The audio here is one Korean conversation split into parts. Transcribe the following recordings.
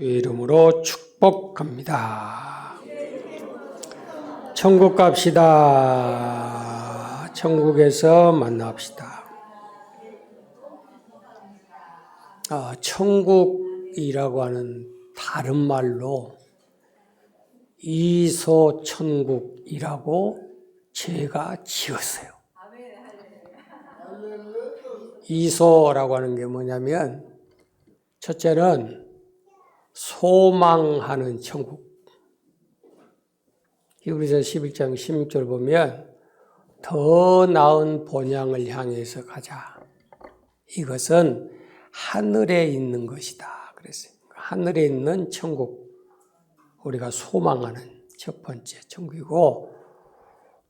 주의 이름으로 축복합니다. 천국 갑시다. 천국에서 만납시다. 천국이라고 하는 다른 말로 이소천국이라고 제가 지었어요. 이소라고 하는 게 뭐냐면 첫째는 소망하는 천국. 히브리서 11장 16절 보면 더 나은 본향을 향해서 가자. 이것은 하늘에 있는 것이다. 그랬어요. 하늘에 있는 천국. 우리가 소망하는 첫 번째 천국이고,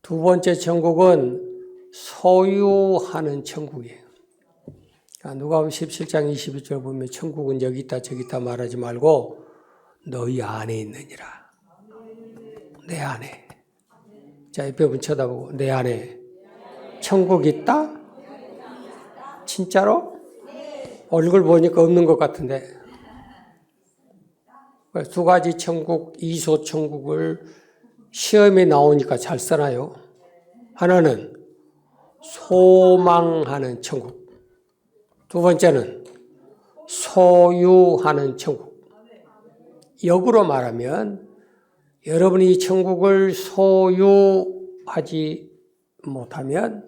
두 번째 천국은 소유하는 천국이에요. 누가복음 17장 22절 보면 천국은 여기 있다 저기 있다 말하지 말고 너희 안에 있느니라. 내 안에. 자, 옆에 분 쳐다보고 내 안에 천국 있다? 진짜로? 얼굴 보니까 없는 것 같은데. 두 가지 천국, 이소 천국을 시험에 나오니까 잘 써놔요. 하나는 소망하는 천국. 두 번째는 소유하는 천국. 역으로 말하면 여러분이 이 천국을 소유하지 못하면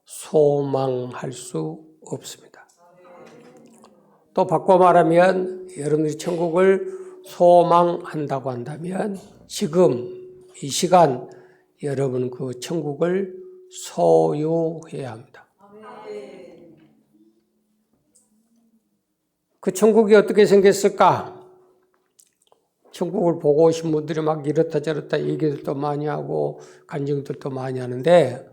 소망할 수 없습니다. 또 바꿔 말하면 여러분이 천국을 소망한다고 한다면 지금 이 시간 여러분 그 천국을 소유해야 합니다. 그 천국이 어떻게 생겼을까? 천국을 보고 오신 분들이 막 이렇다 저렇다 얘기들도 많이 하고 간증들도 많이 하는데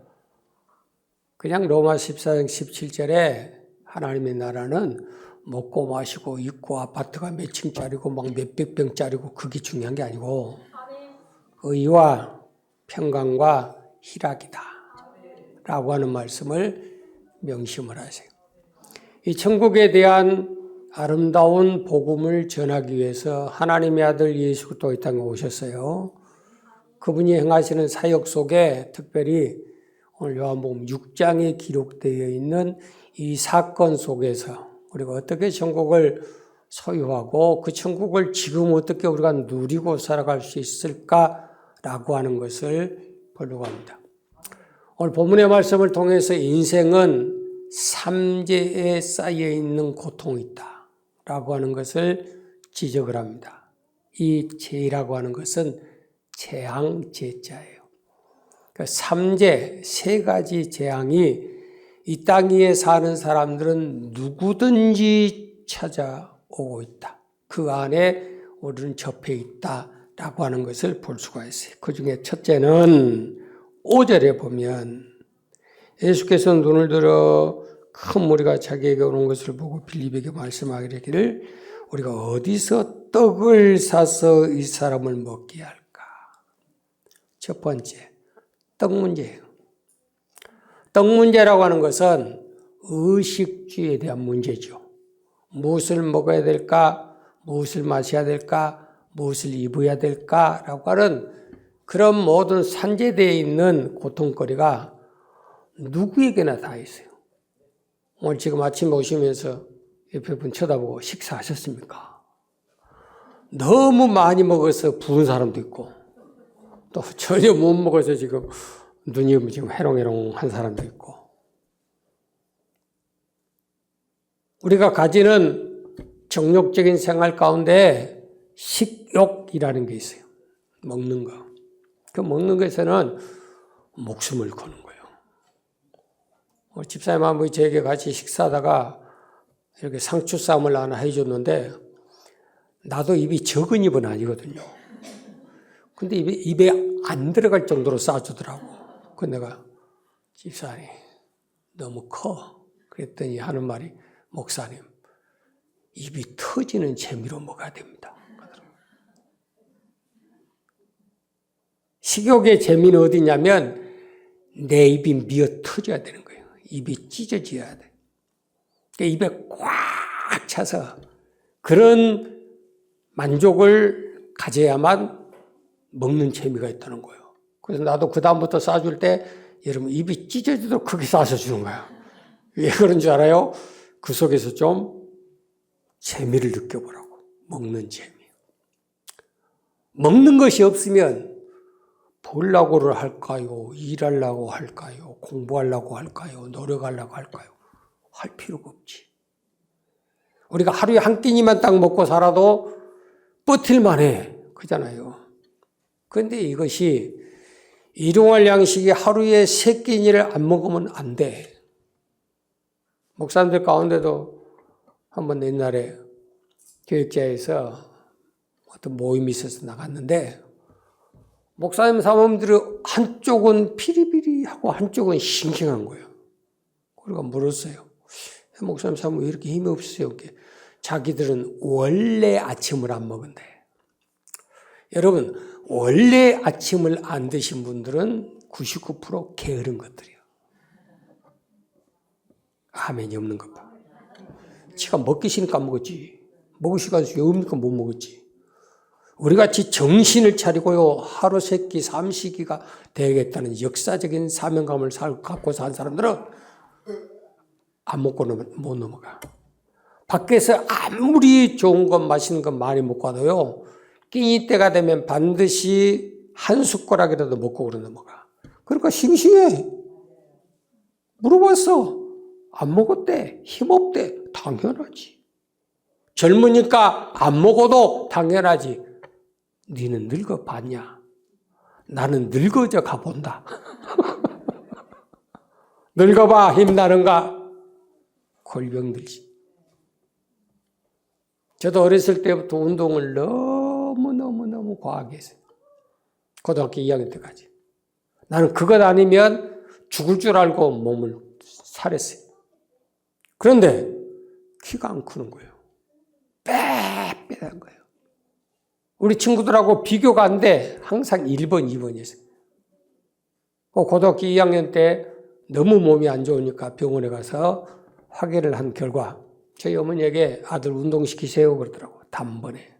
그냥 로마 14장 17절에 하나님의 나라는 먹고 마시고 입고 아파트가 몇 층짜리고 막 몇백 평짜리고 그게 중요한 게 아니고 의와 평강과 희락이다 라고 하는 말씀을 명심을 하세요. 이 천국에 대한 아름다운 복음을 전하기 위해서 하나님의 아들 예수 그리스도 이 땅에 오셨어요. 그분이 행하시는 사역 속에 특별히 오늘 요한복음 6장에 기록되어 있는 이 사건 속에서 우리가 어떻게 천국을 소유하고 그 천국을 지금 어떻게 우리가 누리고 살아갈 수 있을까라고 하는 것을 보려고 합니다. 오늘 본문의 말씀을 통해서 인생은 삼재에 쌓여 있는 고통이 있다 라고 하는 것을 지적을 합니다. 이 재라고 하는 것은 재앙재자예요. 그러니까 삼재, 세 가지 재앙이 이 땅 위에 사는 사람들은 누구든지 찾아오고 있다. 그 안에 우리는 접해 있다라고 하는 것을 볼 수가 있어요. 그 중에 첫째는 5절에 보면 예수께서 눈을 들어 큰 무리가 자기에게 오는 것을 보고 빌립에게 말씀하기를 우리가 어디서 떡을 사서 이 사람을 먹게 할까? 첫 번째, 떡 문제예요. 떡 문제라고 하는 것은 의식주에 대한 문제죠. 무엇을 먹어야 될까? 무엇을 마셔야 될까? 무엇을 입어야 될까라고 하는 그런 모든 산재되어 있는 고통거리가 누구에게나 다 있어요. 오늘 지금 아침에 오시면서 옆에 분 쳐다보고 식사하셨습니까? 너무 많이 먹어서 부은 사람도 있고 또 전혀 못 먹어서 지금 눈이 지금 해롱해롱한 사람도 있고 우리가 가지는 정욕적인 생활 가운데 식욕이라는 게 있어요. 먹는 거. 그 먹는 것에는 목숨을 거는 거예요. 집사님 한 분이 저에게 같이 식사하다가 이렇게 상추 쌈을 하나 해줬는데 나도 입이 적은 입은 아니거든요. 근데 입에 안 들어갈 정도로 싸주더라고. 그 내가 집사님 너무 커. 그랬더니 하는 말이 목사님 입이 터지는 재미로 먹어야 됩니다. 식욕의 재미는 어디냐면 내 입이 미어 터져야 되는 거예요. 입이 찢어져야 돼. 입에 꽉 차서 그런 만족을 가져야만 먹는 재미가 있다는 거예요. 그래서 나도 그다음부터 싸줄 때 여러분 입이 찢어지도록 크게 싸서 주는 거야. 왜 그런 줄 알아요? 그 속에서 좀 재미를 느껴보라고. 먹는 재미. 먹는 것이 없으면 보려고를 할까요? 일하려고 할까요? 공부하려고 할까요? 노력하려고 할까요? 할 필요가 없지. 우리가 하루에 한 끼니만 딱 먹고 살아도 버틸만 해. 그잖아요. 그런데 이것이 일용할 양식이 하루에 3끼니를 안 먹으면 안 돼. 목사님들 가운데도 한번 옛날에 교육자에서 어떤 모임이 있어서 나갔는데 목사님 사모님들이 한쪽은 피리피리하고 한쪽은 싱싱한 거예요. 우리가 물었어요. 목사님 사모님 왜 이렇게 힘이 없으세요? 자기들은 원래 아침을 안 먹은대. 여러분 원래 아침을 안 드신 분들은 99% 게으른 것들이에요. 아멘이 없는 것 봐. 지가 먹기 싫으니까 안 먹었지. 먹을 시간이 없으니까 못 먹었지. 우리같이 정신을 차리고요. 하루 3끼, 3식이가 되겠다는 역사적인 사명감을 갖고 산 사람들은 안 먹고는 못 넘어가. 밖에서 아무리 좋은 것, 맛있는 것 많이 먹고 와도요. 끼니 때가 되면 반드시 한 숟가락이라도 먹고 그러 넘어가. 그러니까 싱싱해. 물어봤어. 안 먹었대. 힘없대. 당연하지. 젊으니까 안 먹어도 당연하지. 너는 늙어봤냐? 나는 늙어져 가본다. 늙어봐 힘나는가? 골병 들지. 저도 어렸을 때부터 운동을 너무 과하게 했어요. 고등학교 2학년 때까지. 나는 그것 아니면 죽을 줄 알고 몸을 살했어요. 그런데 키가 안 크는 거예요. 빽빽한 거예요. 우리 친구들하고 비교가 안 돼. 항상 1번, 2번이었어요. 고등학교 2학년 때 너무 몸이 안 좋으니까 병원에 가서 확인을 한 결과 저희 어머니에게 아들 운동시키세요 그러더라고요. 단번에.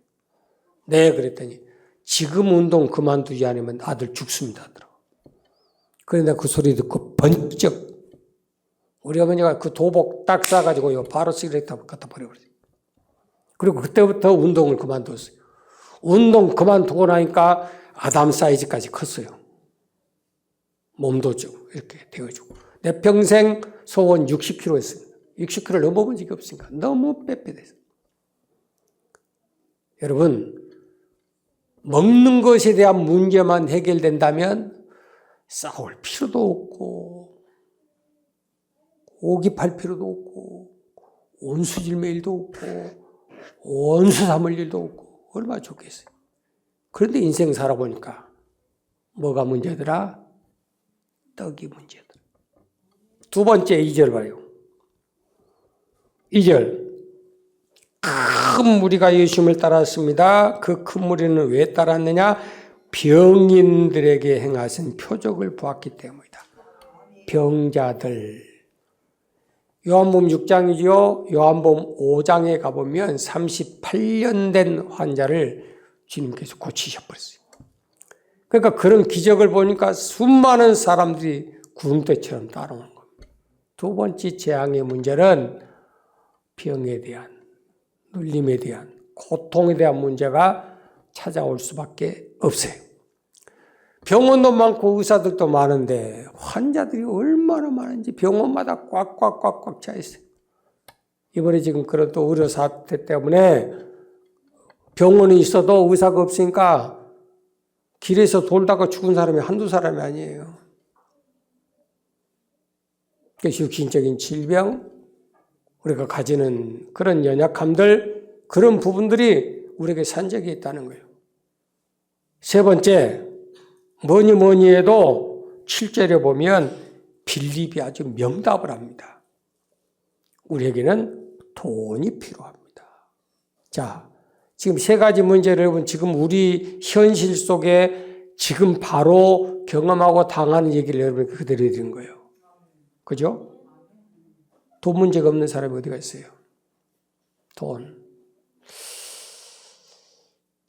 네 그랬더니 지금 운동 그만두지 않으면 아들 죽습니다 하더라고요. 그런데 그 소리 듣고 번쩍 우리 어머니가 그 도복 딱 싸가지고요. 바로 시그레트 갖다 버려버렸어요. 그리고 그때부터 운동을 그만뒀어요. 운동 그만두고 나니까 아담 사이즈까지 컸어요. 몸도 좀 이렇게 되어주고. 내 평생 소원 60kg 했습니다. 60kg를 넘어본 적이 없으니까 너무 빽빽했어요. 여러분, 먹는 것에 대한 문제만 해결된다면 싸울 필요도 없고 오기팔 필요도 없고 온수질매 일도 없고 원수 삼을 일도 없고 얼마나 좋겠어요. 그런데 인생 살아보니까 뭐가 문제더라? 떡이 문제더라. 두 번째 2절 봐요. 2절 큰 무리가 예수님을 따랐습니다. 그 큰 무리는 왜 따랐느냐? 병인들에게 행하신 표적을 보았기 때문이다. 병자들. 요한복음 6장이죠. 요한복음 5장에 가보면 38년 된 환자를 주님께서 고치셔버렸어요. 그러니까 그런 기적을 보니까 수많은 사람들이 구름대처럼 따라오는 겁니다. 두 번째 재앙의 문제는 병에 대한, 눌림에 대한, 고통에 대한 문제가 찾아올 수밖에 없어요. 병원도 많고 의사들도 많은데 환자들이 얼마나 많은지 병원마다 꽉꽉꽉꽉 차 있어요. 이번에 지금 그런 또 의료 사태 때문에 병원이 있어도 의사가 없으니까 길에서 돌다가 죽은 사람이 한두 사람이 아니에요. 그래서 육신적인 질병, 우리가 가지는 그런 연약함들, 그런 부분들이 우리에게 산적이 있다는 거예요. 세 번째, 뭐니 해도 7절에 보면 빌립이 아주 명답을 합니다. 우리에게는 돈이 필요합니다. 자, 지금 세 가지 문제를 여러분 지금 우리 현실 속에 지금 바로 경험하고 당하는 얘기를 여러분 그대로 해드린 거예요. 그죠? 돈 문제가 없는 사람이 어디가 있어요? 돈.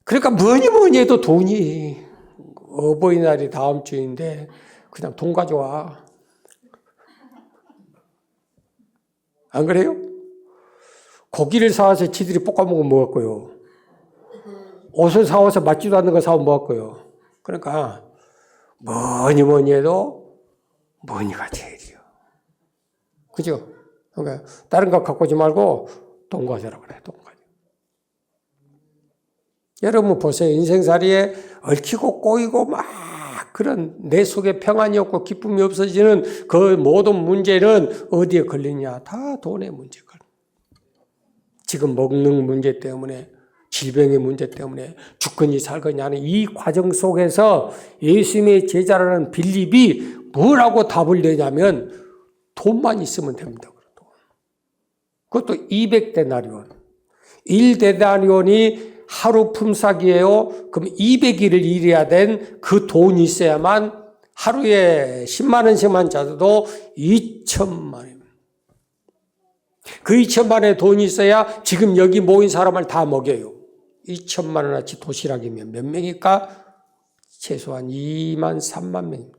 그러니까 뭐니 해도 돈이, 어버이날이 다음 주인데 그냥 돈 가져와. 안 그래요? 고기를 사와서 지들이 볶아먹으면 뭐 할거요? 옷을 사와서 맞지도 않는 거 사오면 뭐 할거요? 그러니까 뭐니 해도 머니가 제일이요. 그죠? 그러니까 다른 거 갖고 오지 말고 돈 가져라 그래. 돈 가져. 여러분 보세요. 인생살이에 얽히고 꼬이고 막 그런 내 속에 평안이 없고 기쁨이 없어지는 그 모든 문제는 어디에 걸리냐? 다 돈의 문제 걸려. 지금 먹는 문제 때문에, 질병의 문제 때문에 죽거니 살거니 하는 이 과정 속에서 예수님의 제자라는 빌립이 뭐라고 답을 내냐면 돈만 있으면 됩니다. 그것도 200데나리온. 1데나리온이 하루 품삯이에요. 그럼 200일을 일해야 된 그 돈이 있어야만 하루에 10만 원씩만 잡아도 2천만 원. 그 2천만 원의 돈이 있어야 지금 여기 모인 사람을 다 먹여요. 2천만 원어치 도시락이면 몇 명일까? 최소한 2만 3만 명입니다.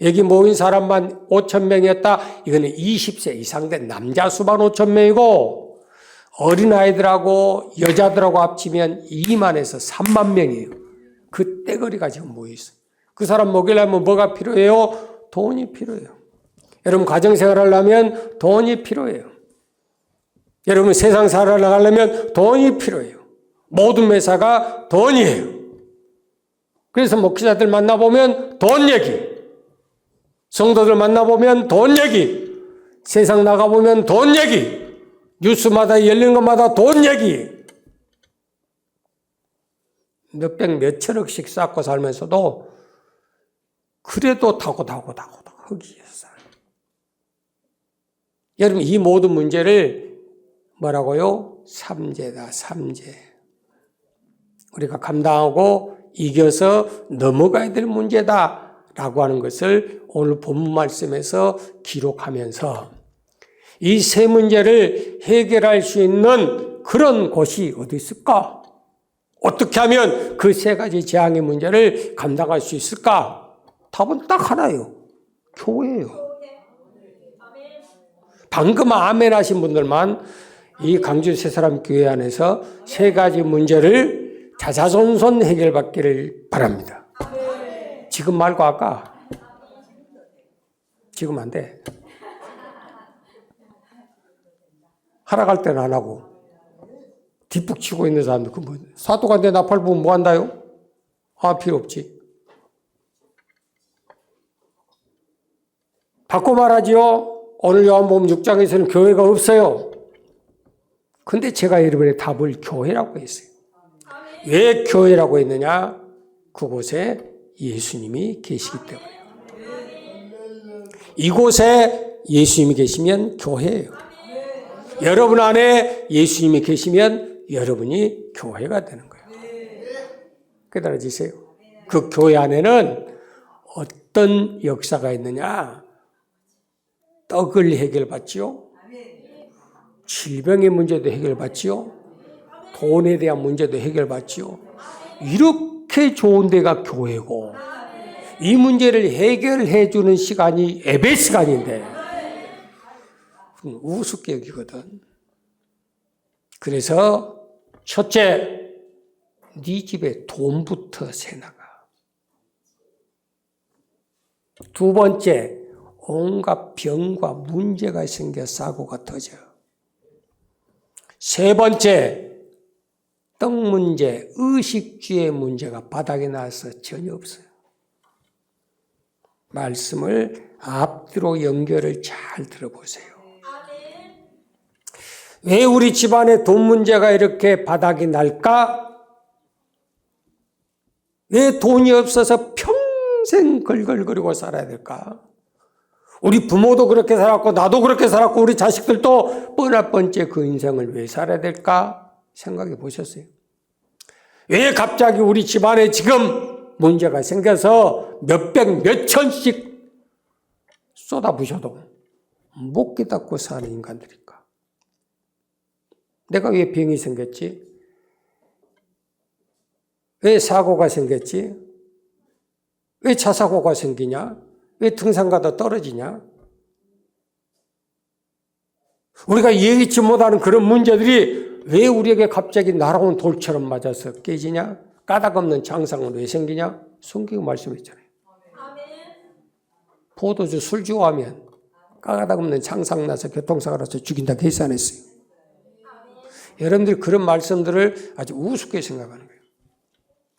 여기 모인 사람만 5천 명이었다. 이거는 20세 이상 된 남자 수만 5천 명이고 어린아이들하고 여자들하고 합치면 2만에서 3만 명이에요. 그 떼거리가 지금 모여있어요. 그 사람 먹이려면 뭐가 필요해요? 돈이 필요해요. 여러분 가정생활 하려면 돈이 필요해요. 여러분 세상 살아나가려면 돈이 필요해요. 모든 매사가 돈이에요. 그래서 목회자들 만나보면 돈 얘기, 성도들 만나보면 돈 얘기, 세상 나가보면 돈 얘기, 뉴스마다 열리는 것마다 돈 얘기. 몇백 몇천억씩 쌓고 살면서도 그래도 타고 허기에서 살아요. 여러분 이 모든 문제를 뭐라고요? 삼재다. 삼재. 우리가 감당하고 이겨서 넘어가야 될 문제다라고 하는 것을 오늘 본문 말씀에서 기록하면서 이 세 문제를 해결할 수 있는 그런 곳이 어디 있을까? 어떻게 하면 그 세 가지 재앙의 문제를 감당할 수 있을까? 답은 딱 하나예요. 교회예요. 방금 아멘 하신 분들만 이 강주 새사람 교회 안에서 세 가지 문제를 자자손손 해결받기를 바랍니다. 지금 말고 아까. 지금 안 돼. 하락할 때는 안 하고 뒷북 치고 있는 사람들 그 사도가 내 나팔 부으면 뭐 한다요? 아 필요 없지. 바꿔 말하지요. 오늘 요한복음 6장에서는 교회가 없어요. 근데 제가 여러분의 답을 교회라고 했어요. 왜 교회라고 했느냐? 그곳에 예수님이 계시기 때문에요. 이곳에 예수님이 계시면 교회예요. 여러분 안에 예수님이 계시면 여러분이 교회가 되는 거예요. 깨달아지세요? 그 교회 안에는 어떤 역사가 있느냐? 떡을 해결받지요. 질병의 문제도 해결받지요. 돈에 대한 문제도 해결받지요. 이렇게 좋은 데가 교회고 이 문제를 해결해 주는 시간이 예배 시간인데 우습게 여기거든. 그래서 첫째, 네 집에 돈부터 새나가. 두 번째, 온갖 병과 문제가 생겨 사고가 터져. 세 번째, 떡 문제, 의식주의 문제가 바닥에 나와서 전혀 없어요. 말씀을 앞뒤로 연결을 잘 들어보세요. 왜 우리 집안에 돈 문제가 이렇게 바닥이 날까? 왜 돈이 없어서 평생 걸걸거리고 살아야 될까? 우리 부모도 그렇게 살았고 나도 그렇게 살았고 우리 자식들도 뻔할 번째 그 인생을 왜 살아야 될까? 생각해 보셨어요? 왜 갑자기 우리 집안에 지금 문제가 생겨서 몇백 몇천씩 쏟아부셔도 못 깨닫고 사는 인간들일까? 내가 왜 병이 생겼지? 왜 사고가 생겼지? 왜 차사고가 생기냐? 왜 등산가다 떨어지냐? 우리가 예기치 못하는 그런 문제들이 왜 우리에게 갑자기 날아온 돌처럼 맞아서 깨지냐? 까닭없는 장상은 왜 생기냐? 성경이 말씀했잖아요. 포도주 술 좋아하면 까닭없는 장상 나서 교통사고 나서 죽인다 계산했어요. 여러분들이 그런 말씀들을 아주 우습게 생각하는 거예요.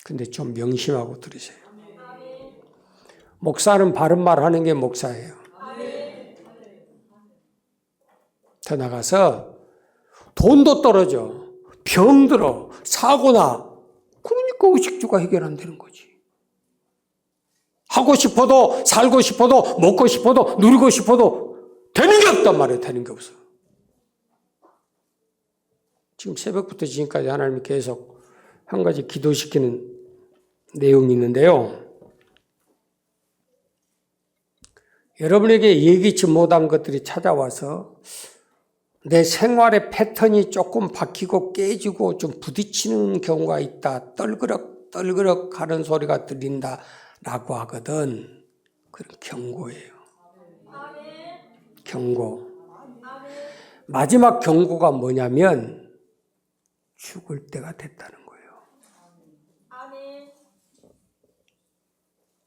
근데 좀 명심하고 들으세요. 목사는 바른 말 하는 게 목사예요. 더 나가서 돈도 떨어져, 병들어, 사고나. 그러니까 의식주가 해결 안 되는 거지. 하고 싶어도, 살고 싶어도, 먹고 싶어도, 누리고 싶어도 되는 게 없단 말이에요. 되는 게 없어. 지금 새벽부터 지금까지 하나님이 계속 한 가지 기도시키는 내용이 있는데요. 여러분에게 예기치 못한 것들이 찾아와서 내 생활의 패턴이 조금 바뀌고 깨지고 좀 부딪히는 경우가 있다. 떨그럭 하는 소리가 들린다라고 하거든. 그런 경고예요. 경고. 마지막 경고가 뭐냐면 죽을 때가 됐다는 거예요.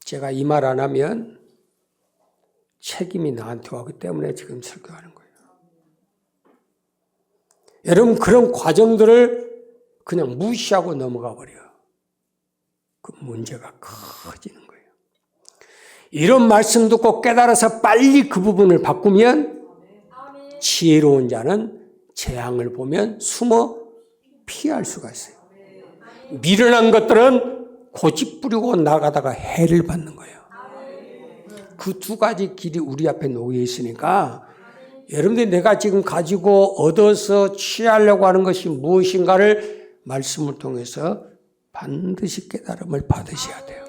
제가 이 말 안 하면 책임이 나한테 오기 때문에 지금 설교하는 거예요. 여러분 그런 과정들을 그냥 무시하고 넘어가 버려. 그 문제가 커지는 거예요. 이런 말씀 듣고 깨달아서 빨리 그 부분을 바꾸면 지혜로운 자는 재앙을 보면 숨어 피할 수가 있어요. 미련한 것들은 고집부리고 나가다가 해를 받는 거예요. 그 두 가지 길이 우리 앞에 놓여 있으니까 여러분들이 내가 지금 가지고 얻어서 취하려고 하는 것이 무엇인가를 말씀을 통해서 반드시 깨달음을 받으셔야 돼요.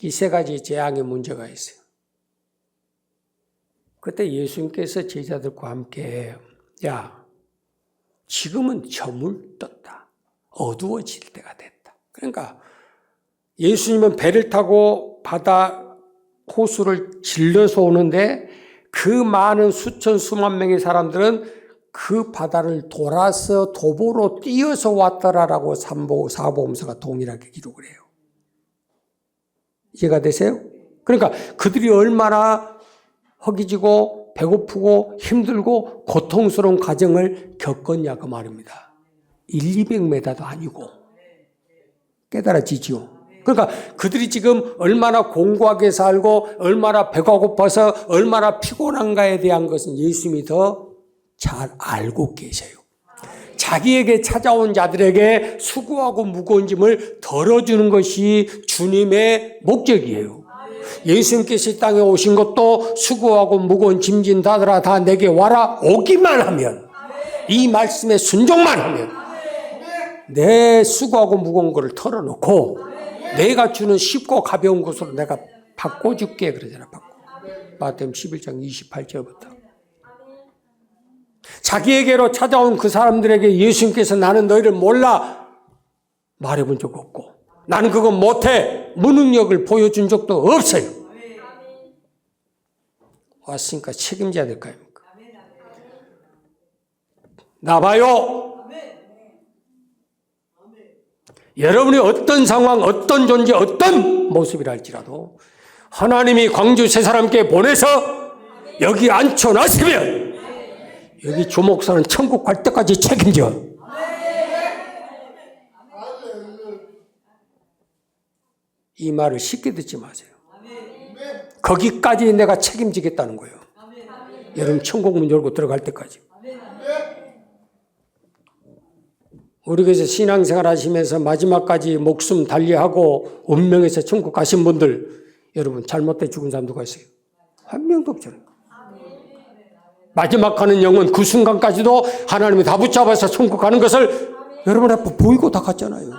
이 세 가지 재앙의 문제가 있어요. 그때 예수님께서 제자들과 함께 야, 지금은 저물떴다. 어두워질 때가 됐다. 그러니까 예수님은 배를 타고 바다 호수를 질러서 오는데 그 많은 수천 수만 명의 사람들은 그 바다를 돌아서 도보로 뛰어서 왔더라라고 사복음서가 동일하게 기록을 해요. 이해가 되세요? 그러니까 그들이 얼마나 허기지고 배고프고 힘들고 고통스러운 과정을 겪었냐 그 말입니다. 200m도 아니고. 깨달아지죠? 그러니까 그들이 지금 얼마나 공고하게 살고 얼마나 배가 고파서 얼마나 피곤한가에 대한 것은 예수님이 더 잘 알고 계세요. 자기에게 찾아온 자들에게 수고하고 무거운 짐을 덜어주는 것이 주님의 목적이에요. 예수님께서 이 땅에 오신 것도 수고하고 무거운 짐진 자들아 다 내게 와라 오기만 하면 이 말씀에 순종만 하면 내 수고하고 무거운 것을 털어놓고 내가 주는 쉽고 가벼운 것으로 내가 바꿔줄게 그러잖아. 마태복음 11장 28절부터. 자기에게로 찾아온 그 사람들에게 예수님께서 나는 너희를 몰라 말해본 적 없고 나는 그거 못해 무능력을 보여준 적도 없어요. 왔으니까 책임져야 될 거 아닙니까? 나봐요. 여러분이 어떤 상황, 어떤 존재, 어떤 모습이라 할지라도 하나님이 광주 세 사람께 보내서 여기 앉혀놨으면 여기 주목사는 천국 갈 때까지 책임져. 이 말을 쉽게 듣지 마세요. 거기까지 내가 책임지겠다는 거예요. 여러분 천국 문 열고 들어갈 때까지. 우리 교회에서 신앙생활 하시면서 마지막까지 목숨 달리하고 운명에서 천국 가신 분들 여러분 잘못돼 죽은 사람 누가 있어요? 한 명도 없잖아요. 마지막 가는 영은 그 순간까지도 하나님이 다 붙잡아서 천국 가는 것을 여러분 앞에 보이고 다 갔잖아요.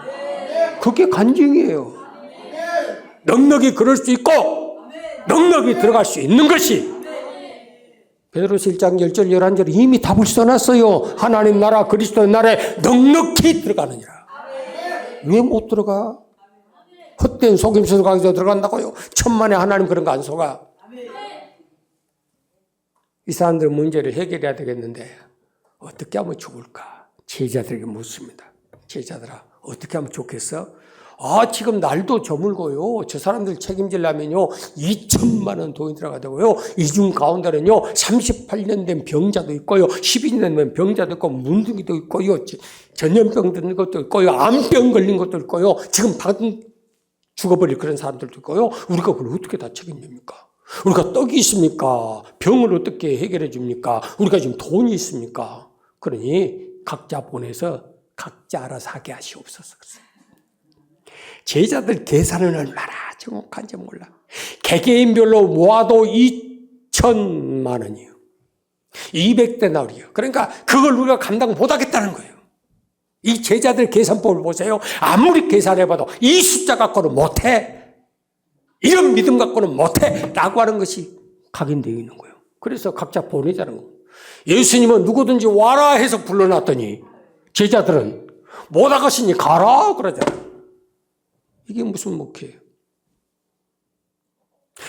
그게 간증이에요. 넉넉히 그럴 수 있고 넉넉히 들어갈 수 있는 것이 베드로서 1장 10절 11절 이미 답을 써놨어요. 하나님 나라 그리스도의 나라에 넉넉히 들어가느니라. 왜 못 들어가? 헛된 속임수를 가지고 들어간다고요? 천만에 하나님 그런 거 안 속아. 이 사람들 문제를 해결해야 되겠는데 어떻게 하면 좋을까? 제자들에게 묻습니다. 제자들아, 어떻게 하면 좋겠어? 지금 날도 저물고요. 저 사람들 책임지려면요 2천만 원 돈이 들어가야 되고요. 이 중 가운데는요 38년 된 병자도 있고요, 12년 된 병자도 있고, 문둥이도 있고요, 전염병 든 것도 있고요, 암병 걸린 것도 있고요, 지금 죽어버릴 그런 사람들도 있고요. 우리가 그걸 어떻게 다 책임집니까? 우리가 떡이 있습니까? 병을 어떻게 해결해 줍니까? 우리가 지금 돈이 있습니까? 그러니 각자 보내서 각자 알아서 하게 하시옵소서. 제자들 계산은 얼마나 정확한지 몰라. 개개인별로 모아도 2천만 원이에요. 200데나리요. 그러니까 그걸 우리가 감당 못하겠다는 거예요. 이 제자들 계산법을 보세요. 아무리 계산해봐도 이 숫자 갖고는 못해. 이런 믿음 갖고는 못해. 라고 하는 것이 각인되어 있는 거예요. 그래서 각자 보내자는 거예요. 예수님은 누구든지 와라 해서 불러놨더니 제자들은 못 나가시니 가라 그러잖아요. 이게 무슨 목회예요?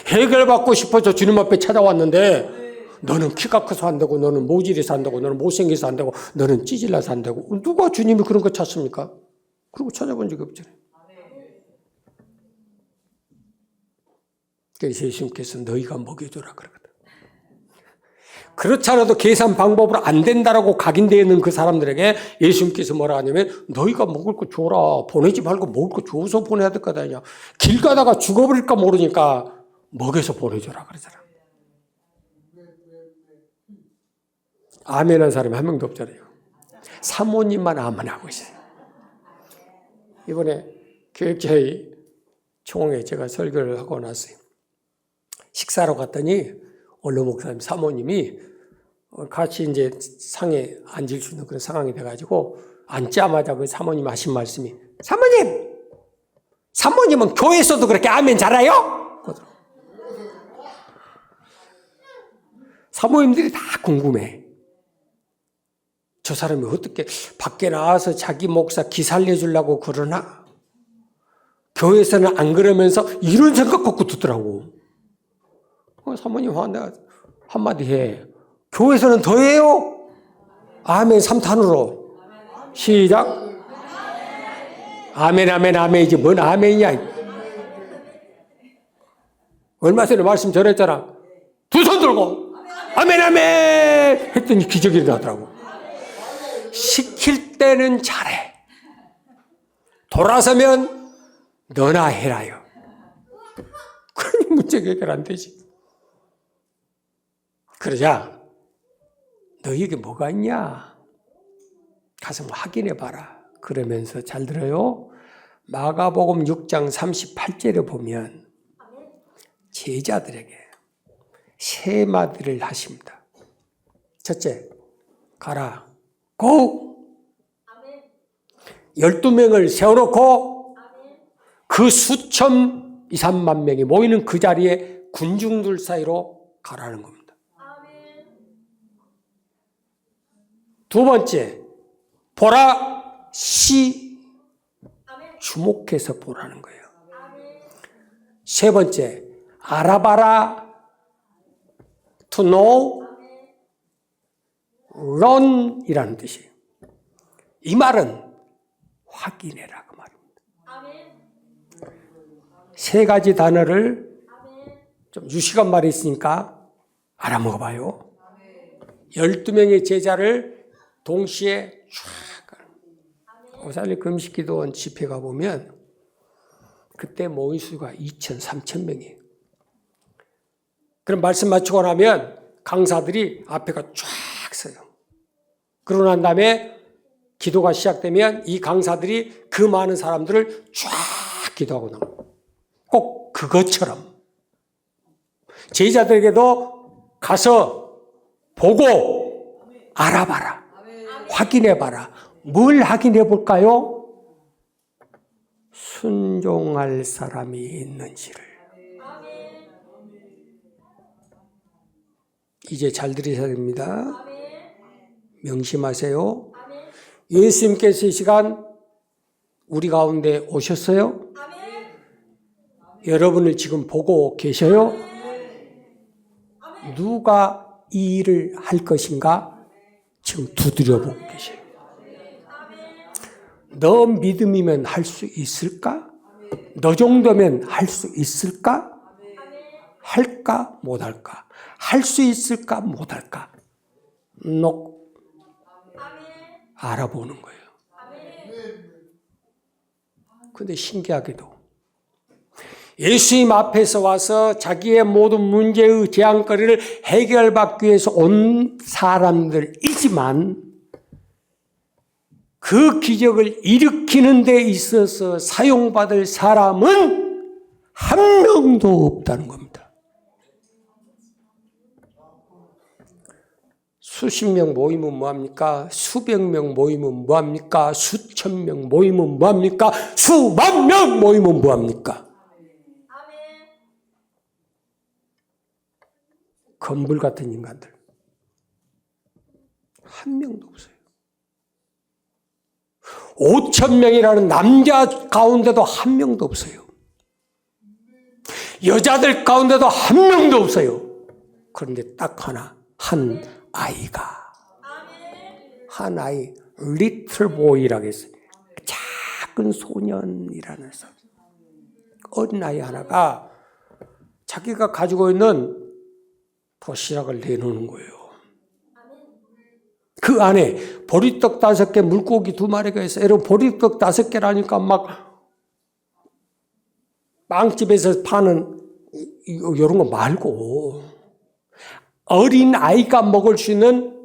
해결받고 싶어서 주님 앞에 찾아왔는데 너는 키가 커서 안 되고, 너는 모질해서 안 되고, 너는 못생겨서 안 되고, 너는 찌질러서 안 되고. 누가 주님이 그런 거 찾습니까? 그리고 찾아본 적이 없잖아요. 그래서 예수님께서 너희가 먹여줘라 그러거든. 그렇지 않아도 계산 방법으로 안 된다라고 각인되어 있는 그 사람들에게 예수님께서 뭐라 하냐면 너희가 먹을 거 줘라. 보내지 말고 먹을 거 줘서 보내야 될 거 아니냐. 길 가다가 죽어버릴까 모르니까 먹여서 보내줘라 그러잖아. 아멘 한 사람이 한 명도 없잖아요. 사모님만 아멘하고 있어요. 이번에 교육자의 총회 제가 설교를 하고 났어요. 식사하러 갔더니 원로 목사님 사모님이 같이 이제 상에 앉을 수 있는 그런 상황이 돼가지고 앉자마자 그 사모님 하신 말씀이 사모님은 교회에서도 그렇게 아멘 잘해요? 사모님들이 다 궁금해. 저 사람이 어떻게 밖에 나와서 자기 목사 기살려주려고 그러나? 교회에서는 안 그러면서 이런 생각 갖고 듣더라고. 사모님 한마디 해. 교회에서는 더 해요? 아멘 3탄으로. 시작. 아멘 아멘 아멘이지 뭔 아멘이야. 얼마 전에 말씀 전했잖아. 두 손 들고 아멘 아멘 했더니 기적이 일어나더라고. 시킬 때는 잘해. 돌아서면 너나 해라요. 그러니 문제가 해결 안 되지. 그러자 너에게 뭐가 있냐? 가서 확인해 봐라. 그러면서 잘 들어요. 마가복음 6장 38절에 보면 제자들에게 세 마디를 하십니다. 첫째, 가라. 고! 12명을 세워놓고 그 수천 2, 3만 명이 모이는 그 자리에 군중들 사이로 가라는 겁니다. 두 번째, 보라, 주목해서 보라는 거예요. 세 번째, 알아봐라, to know, learn이라는 뜻이에요. 이 말은 확인해라 그 말입니다. 세 가지 단어를 좀 유식한 말이 있으니까 알아먹어 봐요. 12명의 제자를 동시에 쫙 오살리 금식기도원 집회 가보면 그때 모인 수가 2천, 3천 명이에요. 그럼 말씀 마치고 나면 강사들이 앞에가 쫙 서요. 그러고 난 다음에 기도가 시작되면 이 강사들이 그 많은 사람들을 쫙 기도하고 나와요. 꼭 그것처럼 제자들에게도 가서 보고 알아봐라. 확인해봐라. 뭘 확인해 볼까요? 순종할 사람이 있는지를. 이제 잘 들으셔야 됩니다. 명심하세요. 예수님께서 이 시간 우리 가운데 오셨어요? 여러분을 지금 보고 계셔요? 누가 이 일을 할 것인가 지금 두드려 보고 계셔요. 너 믿음이면 할 수 있을까? 너 정도면 할 수 있을까? 할까 못할까? 할 수 있을까 못할까? 알아보는 거예요. 근데 신기하게도 예수님 앞에서 와서 자기의 모든 문제의 재앙거리를 해결받기 위해서 온 사람들이지만 그 기적을 일으키는 데 있어서 사용받을 사람은 한 명도 없다는 겁니다. 수십 명 모이면 뭐합니까? 수백 명 모이면 뭐합니까? 수천 명 모이면 뭐합니까? 수만 명 모이면 뭐합니까? 건물 같은 인간들 한 명도 없어요. 5천 명이라는 남자 가운데도 한 명도 없어요. 여자들 가운데도 한 명도 없어요. 그런데 딱 하나, 한 아이가, 한 아이, 리틀 보이라고 했어요. 작은 소년이라는 사람, 어린 아이 하나가 자기가 가지고 있는 도시락을 내놓는 거예요. 그 안에 보리떡 5개, 물고기 2마리가 있어요. 여러분, 보리떡 5개라니까 막 빵집에서 파는 이런 거 말고 어린 아이가 먹을 수 있는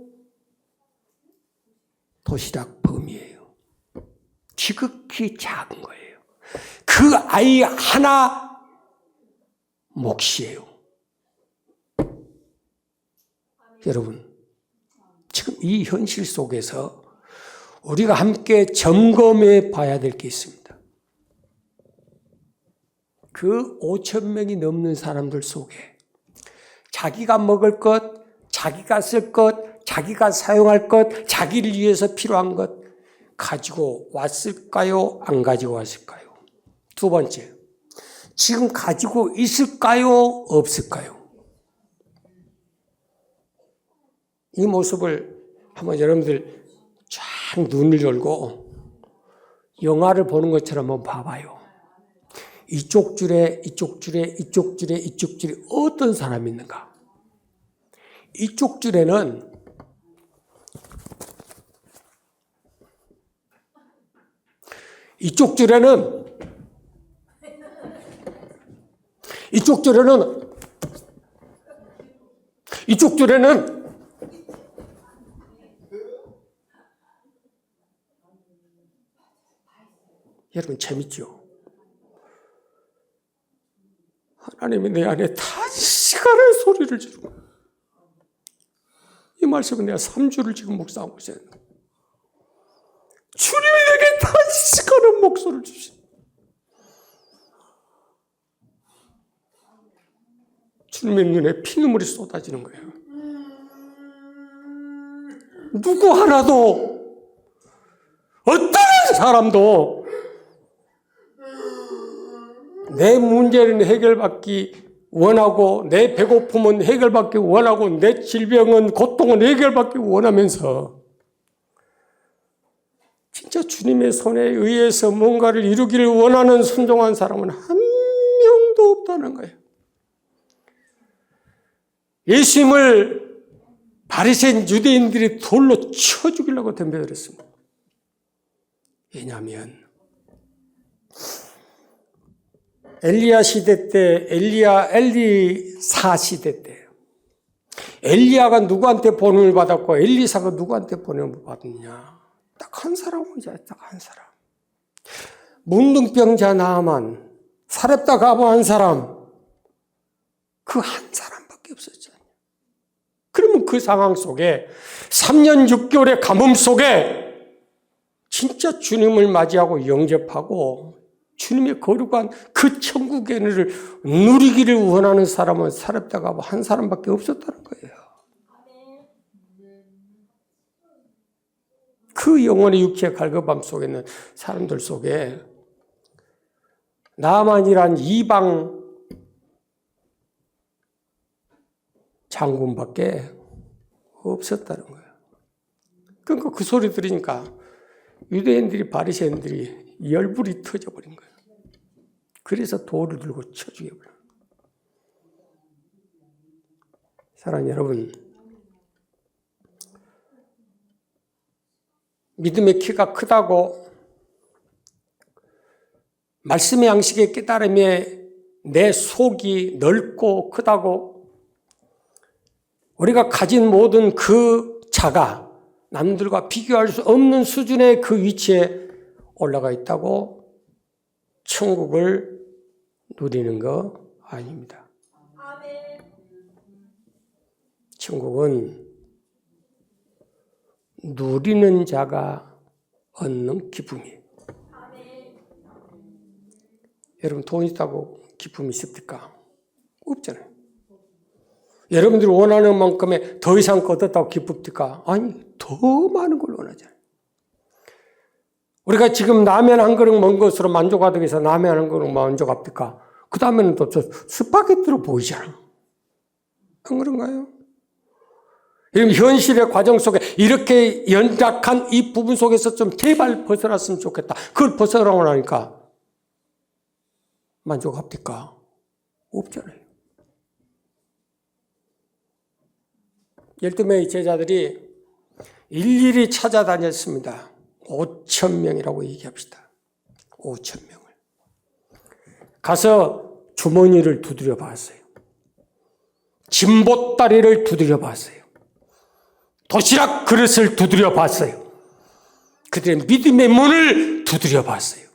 도시락 범위예요. 지극히 작은 거예요. 그 아이 하나 몫이에요. 여러분, 지금 이 현실 속에서 우리가 함께 점검해 봐야 될 게 있습니다. 그 5천 명이 넘는 사람들 속에 자기가 먹을 것, 자기가 쓸 것, 자기가 사용할 것, 자기를 위해서 필요한 것 가지고 왔을까요? 안 가지고 왔을까요? 두 번째, 지금 가지고 있을까요? 없을까요? 이 모습을 한번 여러분들 쫙 눈을 열고 영화를 보는 것처럼 한번 봐봐요. 이쪽 줄에 이쪽 줄에 이쪽 줄에 이쪽 줄에 어떤 사람이 있는가? 이쪽 줄에는 이쪽 줄에는 여러분 재밌죠? 하나님이 내 안에 탄식하는 소리를 지르고 이 말씀은 내가 3주를 지금 묵상하고 있어요. 주님이 내게 탄식하는 목소리를 주신 주님의 눈에 피눈물이 쏟아지는 거예요. 누구 하나도 어떤 사람도 내 문제는 해결받기 원하고 내 배고픔은 해결받기 원하고 내 질병은 고통은 해결받기 원하면서 진짜 주님의 손에 의해서 뭔가를 이루기를 원하는 순종한 사람은 한 명도 없다는 거예요. 예수님을 바리새인 유대인들이 돌로 쳐 죽이려고 덤벼들었습니다. 왜냐하면 엘리야 시대 때, 엘리사 시대 때 엘리야가 누구한테 본음을 받았고 엘리사가 누구한테 본음을 받았냐? 딱 한 사람이죠. 딱 한 사람. 문둥병자 나아만, 사렙다 가보 한 사람, 그 한 사람밖에 없었잖아요. 그러면 그 상황 속에 3년 6개월의 가뭄 속에 진짜 주님을 맞이하고 영접하고 주님의 거룩한 그 천국의 은혜를 누리기를 원하는 사람은 사렙다 가보 한 사람밖에 없었다는 거예요. 그 영혼의 육체의 갈급함 속에 있는 사람들 속에 나만이란 이방 장군밖에 없었다는 거예요. 그러니까 그 소리 들으니까 유대인들이 바리새인들이 열불이 터져버린 거예요. 그래서 돌을 들고 쳐 죽여버린 거예요. 사랑하는 여러분, 믿음의 키가 크다고 말씀의 양식의 깨달음에 내 속이 넓고 크다고 우리가 가진 모든 그 자가 남들과 비교할 수 없는 수준의 그 위치에 올라가 있다고 천국을 누리는 거 아닙니다. 천국은 누리는 자가 얻는 기쁨이에요. 여러분 돈 있다고 기쁨이 있습니까? 없잖아요. 여러분들이 원하는 만큼의 더 이상 얻었다고 기쁩니까? 아니, 더 많은 걸 원하잖아요. 우리가 지금 라면 한 그릇 먹은 것으로 만족하기 위해서 라면 한 그릇 만족합니까? 그 다음에는 또 스파게티로 보이잖아. 안 그런가요? 여러분 현실의 과정 속에 이렇게 연약한 이 부분 속에서 좀 제발 벗어났으면 좋겠다. 그걸 벗어나고 나니까 만족합니까? 없잖아요. 12명의 제자들이 일일이 찾아다녔습니다. 5,000명이라고 얘기합시다. 5,000명을. 가서 주머니를 두드려 봤어요. 진보다리를 두드려 봤어요. 도시락 그릇을 두드려 봤어요. 그들의 믿음의 문을 두드려 봤어요.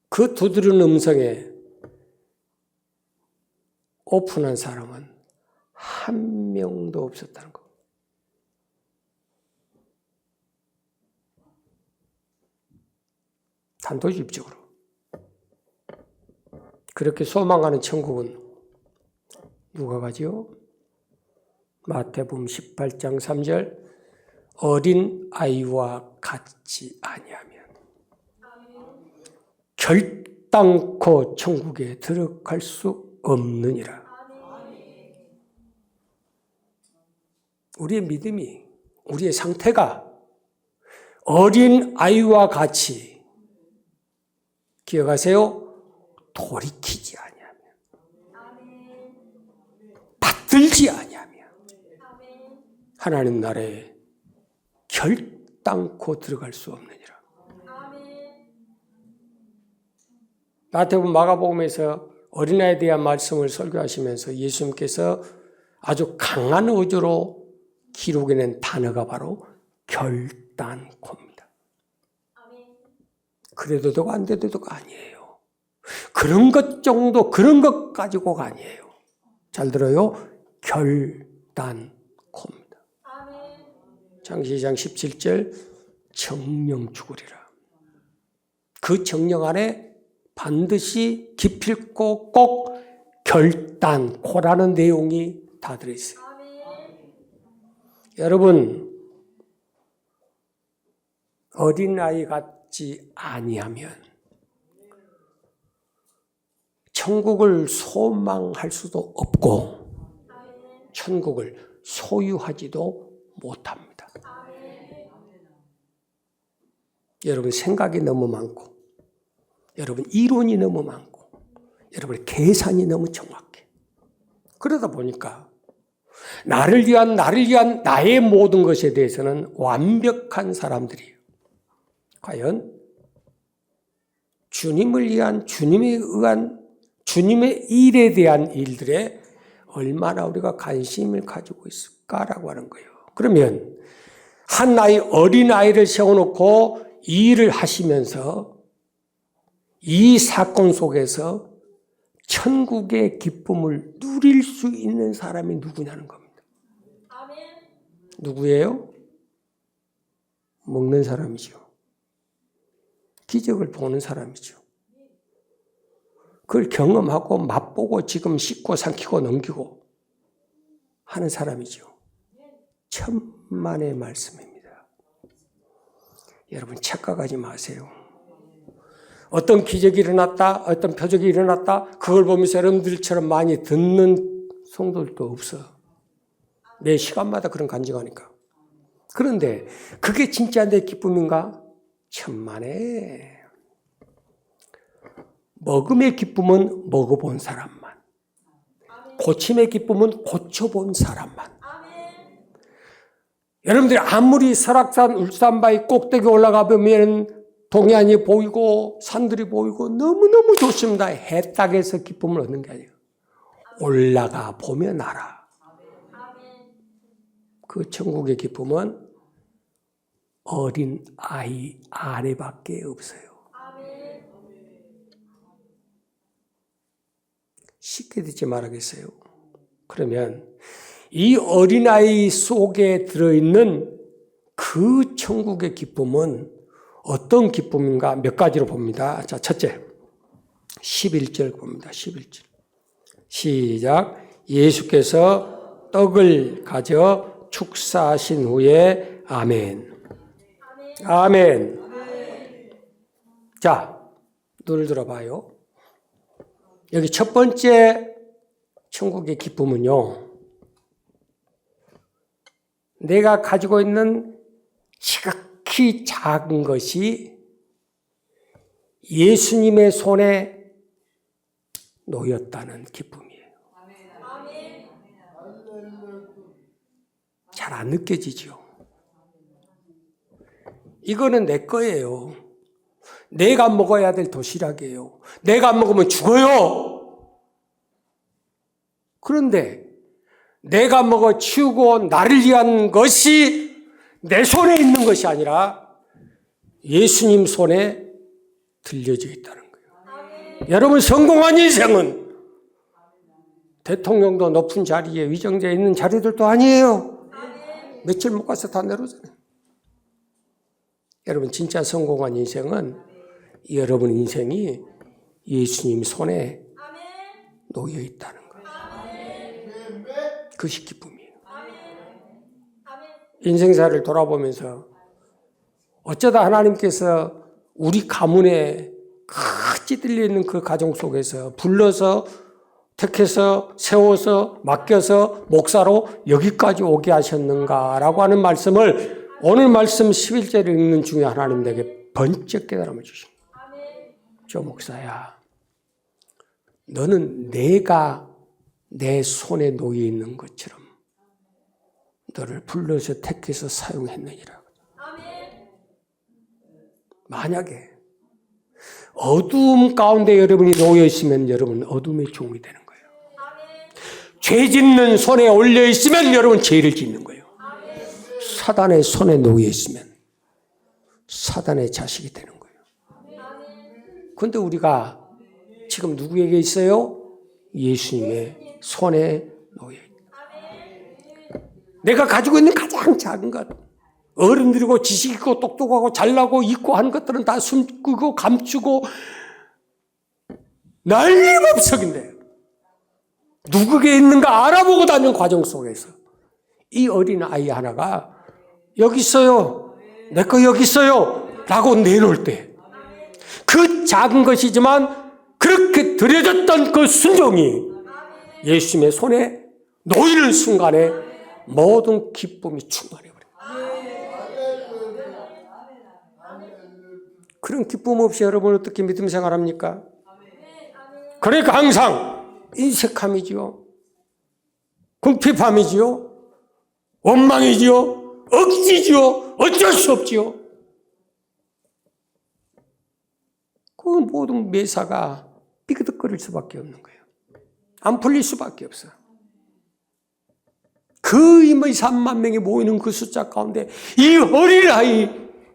그 두드리는 음성에 오픈한 사람은 한 명도 없었다는 거. 단도직입적으로. 그렇게 소망하는 천국은 누가 가지요? 마태복음 18장 3절 어린 아이와 같지 아니하면 결단코 천국에 들어갈 수 없느니라. 우리의 믿음이, 우리의 상태가 어린 아이와 같이, 기억하세요? 돌이키지 아니하면, 받들지 아니하면 하나님 나라에 결단코 들어갈 수 없느니라. 마태복음 마가복음에서 어린아이에 대한 말씀을 설교하시면서 예수님께서 아주 강한 어조로 기록해낸 단어가 바로 결단코입니다. 그래도 되고 안 돼도 되고 아니에요. 그런 것 정도, 그런 것 가지고가 아니에요. 잘 들어요? 결단코입니다. 창세기장 17절 정령 죽으리라. 그 정령 안에 반드시 기필코 꼭 결단코라는 내용이 다 들어있어요. 여러분, 어린아이 같지 아니하면 천국을 소망할 수도 없고 천국을 소유하지도 못합니다. 여러분 생각이 너무 많고 여러분 이론이 너무 많고 여러분의 계산이 너무 정확해. 그러다 보니까 나를 위한 나의 모든 것에 대해서는 완벽한 사람들이에요. 과연 주님을 위한 주님에 의한 주님의 일에 대한 일들에 얼마나 우리가 관심을 가지고 있을까라고 하는 거예요. 그러면 한 아이, 어린아이를 세워놓고 이 일을 하시면서 이 사건 속에서 천국의 기쁨을 누릴 수 있는 사람이 누구냐는 겁니다. 누구예요? 먹는 사람이죠. 기적을 보는 사람이죠. 그걸 경험하고 맛보고 지금 씹고 삼키고 넘기고 하는 사람이죠. 천만의 말씀입니다. 여러분 착각하지 마세요. 어떤 기적이 일어났다, 어떤 표적이 일어났다, 그걸 보면서 여러분들처럼 많이 듣는 성도들도 없어. 매 시간마다 그런 간증하니까. 그런데 그게 진짜 내 기쁨인가? 천만에. 먹음의 기쁨은 먹어본 사람만, 고침의 기쁨은 고쳐본 사람만. 여러분들이 아무리 설악산 울산바위 꼭대기 올라가 보면 동해안이 보이고 산들이 보이고 너무너무 좋습니다. 해 땅에서 기쁨을 얻는 게 아니에요. 올라가 보면 알아. 그 천국의 기쁨은 어린 아이 안에밖에 없어요. 쉽게 듣지 말아겠어요. 그러면 이 어린아이 속에 들어있는 그 천국의 기쁨은 어떤 기쁨인가 몇 가지로 봅니다. 자, 첫째, 11절 봅니다. 11절. 시작. 예수께서 떡을 가져 축사하신 후에 아멘. 아멘. 자, 눈을 들어봐요. 여기 첫 번째 천국의 기쁨은요, 내가 가지고 있는 지극히 작은 것이 예수님의 손에 놓였다는 기쁨이에요. 잘 안 느껴지죠? 이거는 내 거예요. 내가 먹어야 될 도시락이에요. 내가 안 먹으면 죽어요. 그런데 내가 먹어 치우고 나를 위한 것이 내 손에 있는 것이 아니라 예수님 손에 들려져 있다는 거예요. 여러분, 성공한 인생은 대통령도 높은 자리에 위정되어 있는 자리들도 아니에요. 며칠 못 가서 다 내려오잖아요. 여러분, 진짜 성공한 인생은 여러분 인생이 예수님 손에 놓여 있다는 거예요. 그것이 기쁨이에요. 인생사를 돌아보면서 어쩌다 하나님께서 우리 가문에 찌들려 있는 그 가정 속에서 불러서 택해서 세워서 맡겨서 목사로 여기까지 오게 하셨는가라고 하는 말씀을 오늘 말씀 11절을 읽는 중에 하나님 내게 번쩍 깨달음을 주십니다. 저 목사야, 너는 내가 내 손에 놓여 있는 것처럼 너를 불러서 택해서 사용했느니라. 만약에 어두움 가운데 여러분이 놓여 있으면 여러분은 어둠의 종이 되는 거예요. 죄 짓는 손에 올려 있으면 여러분 죄를 짓는 거예요. 사단의 손에 놓여 있으면 사단의 자식이 되는 거예요. 그런데 우리가 지금 누구에게 있어요? 예수님의 손에 놓여 있다. 내가 가지고 있는 가장 작은 것, 어른들이고 지식 있고 똑똑하고 잘나고 있고 하는 것들은 다 숨기고 감추고 난리법석인데 누구에게 있는가 알아보고 다니는 과정 속에서 이 어린 아이 하나가 여기 있어요, 내 거 여기 있어요 라고 내놓을 때 그 작은 것이지만 그렇게 드려졌던 그 순종이 예수님의 손에 놓이는 순간에 모든 기쁨이 충만해버려요. 그런 기쁨 없이 여러분 어떻게 믿음 생활합니까? 그러니까 항상 인색함이지요, 궁핍함이지요, 원망이지요, 억지지요, 어쩔 수 없지요. 그 모든 매사가 삐그덕거릴 수밖에 없는 거예요. 안 풀릴 수밖에 없어요. 그 3만 명이 모이는 그 숫자 가운데 이 어린아이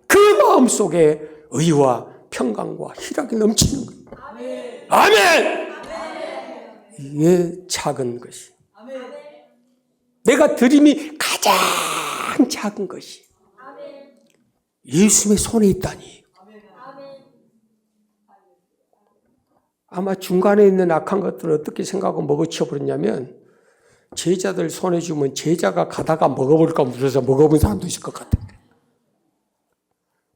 그 마음속에 의와 평강과 희락이 넘치는 거예요. 아멘! 이게 작은 것이. 내가 드림이 가장 작은 것이 예수님의 손에 있다니. 아마 중간에 있는 악한 것들을 어떻게 생각하고 먹어치워버렸냐면 제자들 손에 주면 제자가 가다가 먹어볼까 무서워서 먹어본 사람도 있을 것 같아요.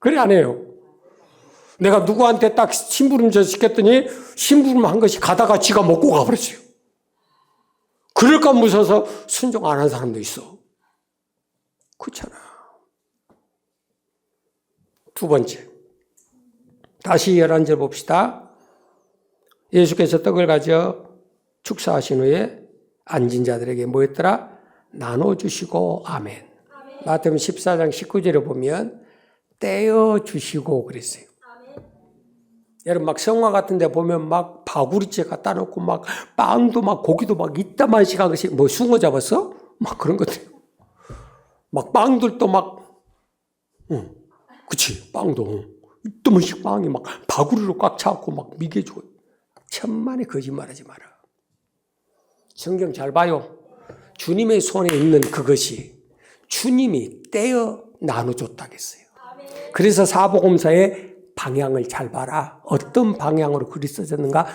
그래 안 해요? 내가 누구한테 딱 심부름 시켰더니 심부름 한 것이 가다가 지가 먹고 가버렸어요. 그럴까 무서워서 순종 안 한 사람도 있어. 그렇잖아. 두 번째. 다시 11절 봅시다. 예수께서 떡을 가져 축사하신 후에 앉은 자들에게 뭐 했더라? 나눠주시고 아멘. 마태복음 14장 19절에 보면 떼어주시고 그랬어요. 여러분 막 성화 같은 데 보면 막 바구리째 갖다 놓고 막 빵도 막 고기도 막 이따만씩 한 것이 뭐 숭어 잡았어? 막 그런 것들. 막 빵들도 막 그치 빵도 이따만씩 빵이 막 바구리로 꽉 차갖고 막 미개주고 천만에 거짓말하지 마라. 성경 잘 봐요. 주님의 손에 있는 그것이 주님이 떼어 나눠줬다겠어요. 그래서 사복음서의 방향을 잘 봐라. 어떤 방향으로 글이 써졌는가?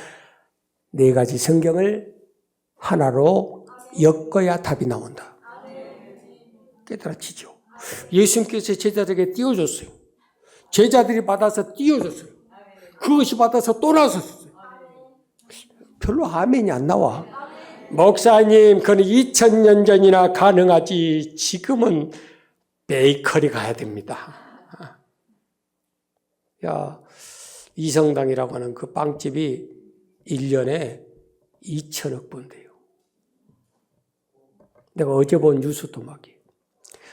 4가지 성경을 하나로 엮어야 답이 나온다. 깨달아지죠. 예수님께서 제자들에게 띄워줬어요. 제자들이 받아서 띄워줬어요. 그것이 받아서 또 나섰어요. 별로 아멘이 안 나와. 목사님, 그건 2000년 전이나 가능하지. 지금은 베이커리 가야 됩니다. 야, 이성당이라고 하는 그 빵집이 1년에 2천억 번대요. 내가 어제 본 뉴스 토막이에요.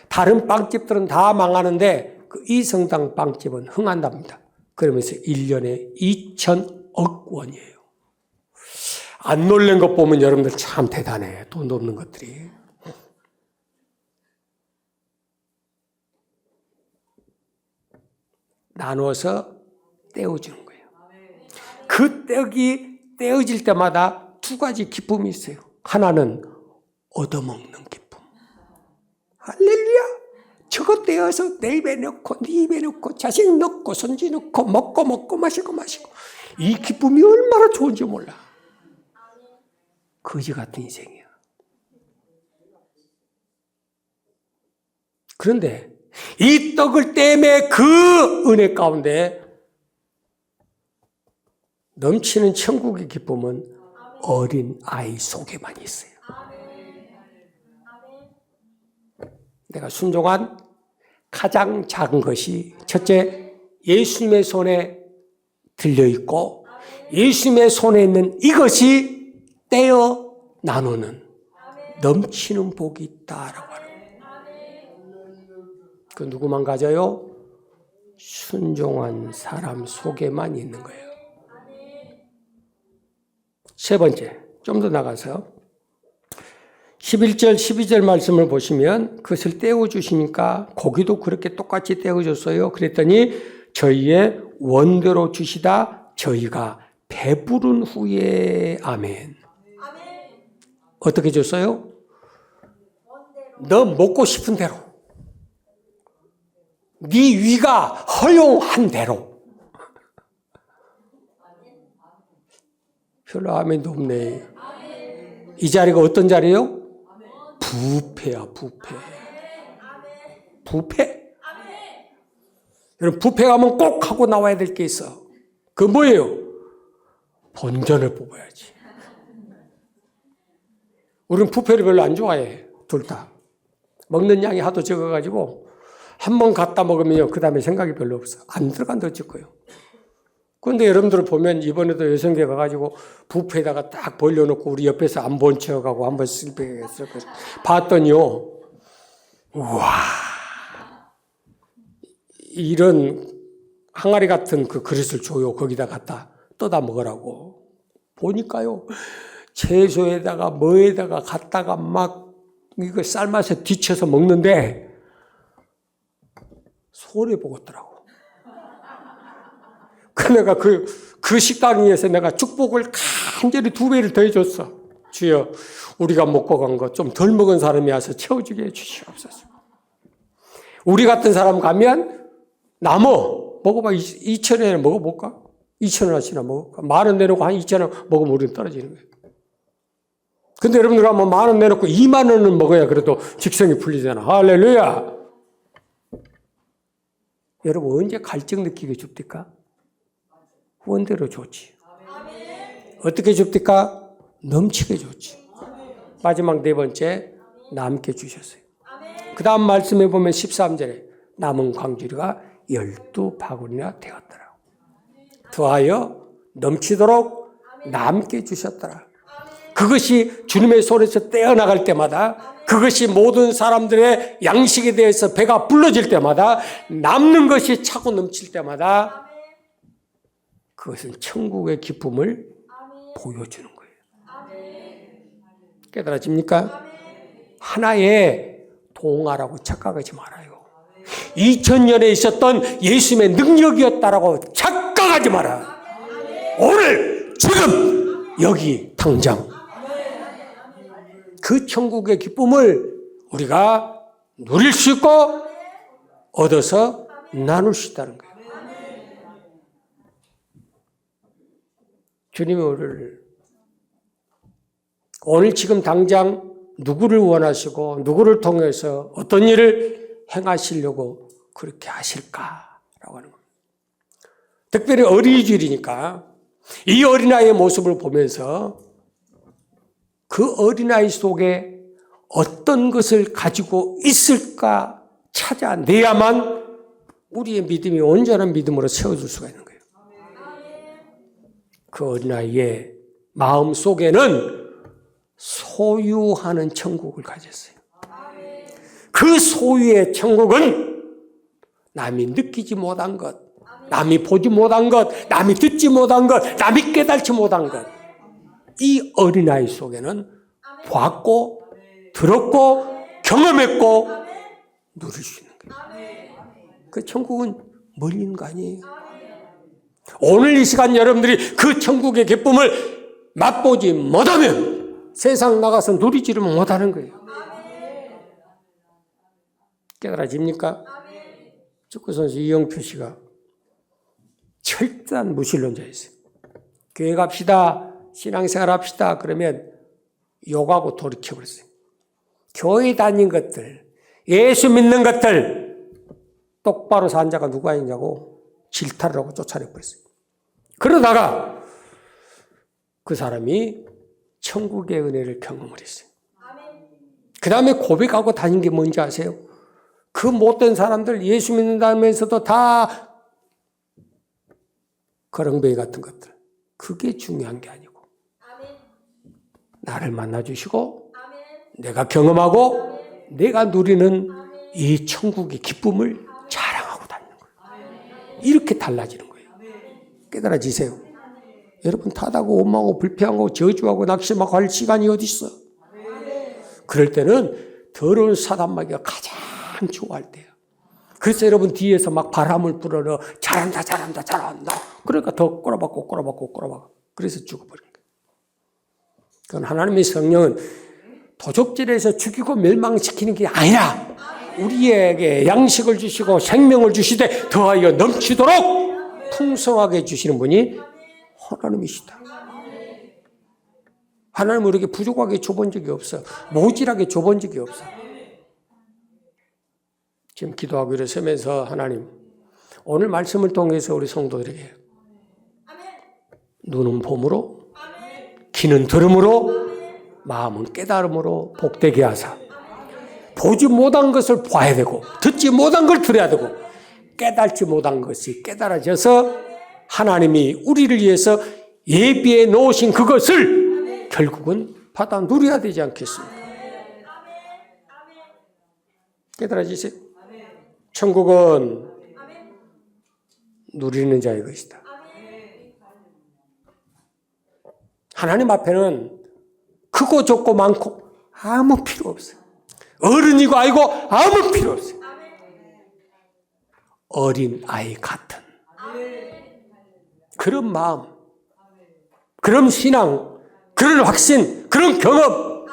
다른 빵집들은 다 망하는데 그 이성당 빵집은 흥한답니다. 그러면서 1년에 2천억 원이에요. 안 놀란 것 보면 여러분들 참 대단해. 돈 없는 것들이. 나눠서 떼어주는 거예요. 그 떡이 떼어질 때마다 2가지 기쁨이 있어요. 하나는 얻어먹는 기쁨. 할렐루야! 저거 떼어서 내 입에 넣고 네 입에 넣고 자식 넣고 손주 넣고 먹고 마시고 이 기쁨이 얼마나 좋은지 몰라. 거지 같은 인생이야. 그런데 이 떡을 떼매 그 은혜 가운데 넘치는 천국의 기쁨은 어린 아이 속에만 있어요. 내가 순종한 가장 작은 것이 첫째, 예수님의 손에 들려있고 예수님의 손에 있는 이것이 떼어 나누는 넘치는 복이 있다라고 하는 그 누구만 가져요? 순종한 사람 속에만 있는 거예요. 세 번째, 좀 더 나가서 11절, 12절 말씀을 보시면 그것을 떼어주시니까 고기도 그렇게 똑같이 떼어줬어요. 그랬더니 저희의 원대로 주시다 저희가 배부른 후에 아멘. 어떻게 줬어요? 너 먹고 싶은 대로. 네 위가 허용한 대로. 별로 아멘도 없네. 이 자리가 어떤 자리예요? 뷔페야, 뷔페. 뷔페. 여러분, 뷔페 가면 꼭 하고 나와야 될 게 있어. 그 뭐예요? 본전을 뽑아야지. 우리는 뷔페를 별로 안 좋아해. 둘 다. 먹는 양이 하도 적어가지고 한 번 갖다 먹으면 그 다음에 생각이 별로 없어. 안 들어간다 싶고요. 그런데 여러분들 보면 이번에도 여성계 가가지고 뷔페에다가 딱 벌려놓고 우리 옆에서 안 본 척하고 한번 슬쩍 봤더니요. 우와. 이런 항아리 같은 그 그릇을 줘요. 거기다 갖다 떠다 먹으라고. 보니까요. 채소에다가 뭐에다가 갖다가 막 이거 삶아서 뒤쳐서 먹는데 손해 보겠더라고. 그 내가 그 식당에서 내가 축복을 간절히 2배를 더 해줬어. 주여, 우리가 먹고 간 거 좀 덜 먹은 사람이 와서 채워주게 해주시옵소서. 우리 같은 사람 가면 남어 먹어봐. 2,000원에 먹어볼까? 2,000원어치나 먹을까? 10,000원 내놓고 한 2,000원 먹으면 우리는 떨어지는 거예요. 근데 여러분들 한번 10,000원 내놓고 20,000원은 먹어야 그래도 직성이 풀리잖아. 할렐루야. 여러분 언제 갈증 느끼게 줍니까? 원대로 좋지. 어떻게 줍니까? 넘치게 좋지. 마지막 네 번째, 남게 주셨어요. 그 다음 말씀해 보면 13절에 남은 광주리가 12바구니나 되었더라. 더하여 넘치도록 남게 주셨더라. 그것이 주님의 손에서 떼어나갈 때마다, 그것이 모든 사람들의 양식에 대해서 배가 불러질 때마다, 남는 것이 차고 넘칠 때마다 그것은 천국의 기쁨을 보여주는 거예요. 깨달아집니까? 하나의 동화라고 착각하지 말아요. 2000년에 있었던 예수님의 능력이었다라고 착각하지 마라. 오늘, 지금, 여기, 당장. 그 천국의 기쁨을 우리가 누릴 수 있고 얻어서 나눌 수 있다는 거예요. 주님이 오늘 지금 당장 누구를 원하시고 누구를 통해서 어떤 일을 행하시려고 그렇게 하실까라고 하는 겁니다. 특별히 어린이주일이니까 이 어린아이의 모습을 보면서 그 어린아이 속에 어떤 것을 가지고 있을까 찾아내야만 우리의 믿음이 온전한 믿음으로 세워줄 수가 있는 거예요. 그 어린아이의 마음 속에는 소유하는 천국을 가졌어요. 그 소유의 천국은 남이 느끼지 못한 것, 남이 보지 못한 것, 남이 듣지 못한 것, 남이 깨달지 못한 것, 이 어린아이 속에는 봤고 들었고 경험했고 누릴 수 있는 거예요. 그 천국은 멀리 있는 거 아니에요. 오늘 이 시간 여러분들이 그 천국의 기쁨을 맛보지 못하면 세상 나가서 누리지를 못하는 거예요. 깨달아집니까? 축구선수 이영표 씨가 철저한 무신론자였어요. 교회 갑시다, 신앙생활 합시다 그러면 욕하고 돌이켜버렸어요. 교회 다닌 것들, 예수 믿는 것들 똑바로 산 자가 누가 있냐고 질타를 하고 쫓아내버렸어요. 그러다가 그 사람이 천국의 은혜를 경험을 했어요. 그 다음에 고백하고 다닌 게 뭔지 아세요? 그 못된 사람들 예수 믿는다면서도 다 거렁뱅이 같은 것들, 그게 중요한 게 아니고 나를 만나주시고 내가 경험하고 내가 누리는 이 천국의 기쁨을 자랑하고 다니는 거예요. 이렇게 달라지는 거예요. 깨달아지세요? 여러분 탓하고 원망하고 불평하고 저주하고 낙심하고 할 시간이 어디 있어? 그럴 때는 더러운 사단마귀가 가장 좋아할 때예요. 그래서 여러분 뒤에서 막 바람을 불어넣어 잘한다 잘한다 잘한다. 그러니까 더 꼬라박고 꼬라박고 꼬라박고 그래서 죽어버린 거예요. 그건 하나님의 성령은 도적질에서 죽이고 멸망시키는 게 아니라 우리에게 양식을 주시고 생명을 주시되 더하여 넘치도록 풍성하게 주시는 분이 하나님이시다. 하나님은 우리에게 부족하게 줘본 적이 없어. 모질하게 줘본 적이 없어. 지금 기도하고 일어서면서 하나님 오늘 말씀을 통해서 우리 성도들에게 눈은 봄으로 귀는 들음으로 마음은 깨달음으로 복되게 하사 보지 못한 것을 봐야 되고 듣지 못한 걸 들어야 되고 깨달지 못한 것이 깨달아져서 하나님이 우리를 위해서 예비해 놓으신 그것을 결국은 받아 누려야 되지 않겠습니까? 깨달아지세요? 천국은 누리는 자의 것이다. 하나님 앞에는 크고 좁고 많고 아무 필요 없어요. 어른이고 아이고 아무 필요 없어요. 어린 아이 같은 그런 마음, 그런 신앙, 그런 확신, 그런 경험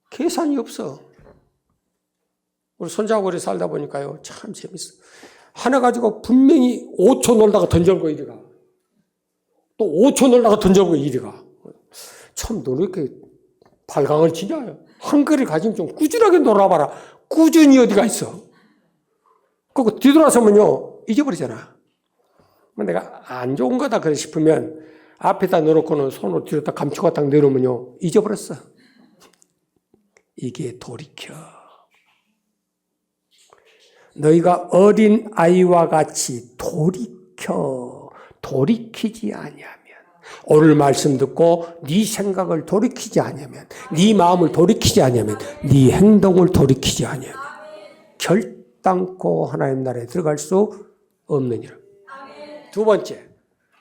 계산이 없어. 우리 손자하고 오래 살다 보니까요 참 재밌어. 하나 가지고 분명히 5초 놀다가 던져보고 이리 가. 또 5초 놀다가 던져보고 이리 가. 참 너는 이렇게 발광을 치냐. 한 그릇 가지면 좀 꾸준하게 놀아봐라. 꾸준히 어디가 있어. 그거 뒤돌아서면요, 잊어버리잖아. 내가 안 좋은 거다 그래 싶으면 앞에다 넣어놓고는 손으로 뒤로 딱 감추고 딱 내놓으면요, 잊어버렸어. 이게 돌이켜. 너희가 어린 아이와 같이 돌이키지 아니하면, 오늘 말씀 듣고 네 생각을 돌이키지 아니하면, 네 마음을 돌이키지 아니하면, 네 행동을 돌이키지 아니하면 결단코 하나님 나라에 들어갈 수 없느니라. 두 번째,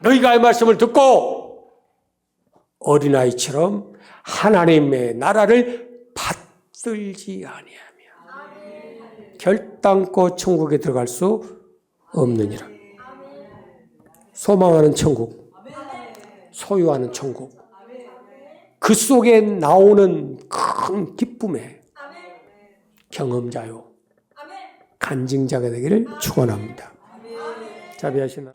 너희가 이 말씀을 듣고 어린아이처럼 하나님의 나라를 받들지 아니하면 결단코 천국에 들어갈 수 없느니라. 소망하는 천국, 소유하는 천국, 그 속에 나오는 큰 기쁨의 경험자요, 간증자가 되기를 축원합니다. 자비하시나.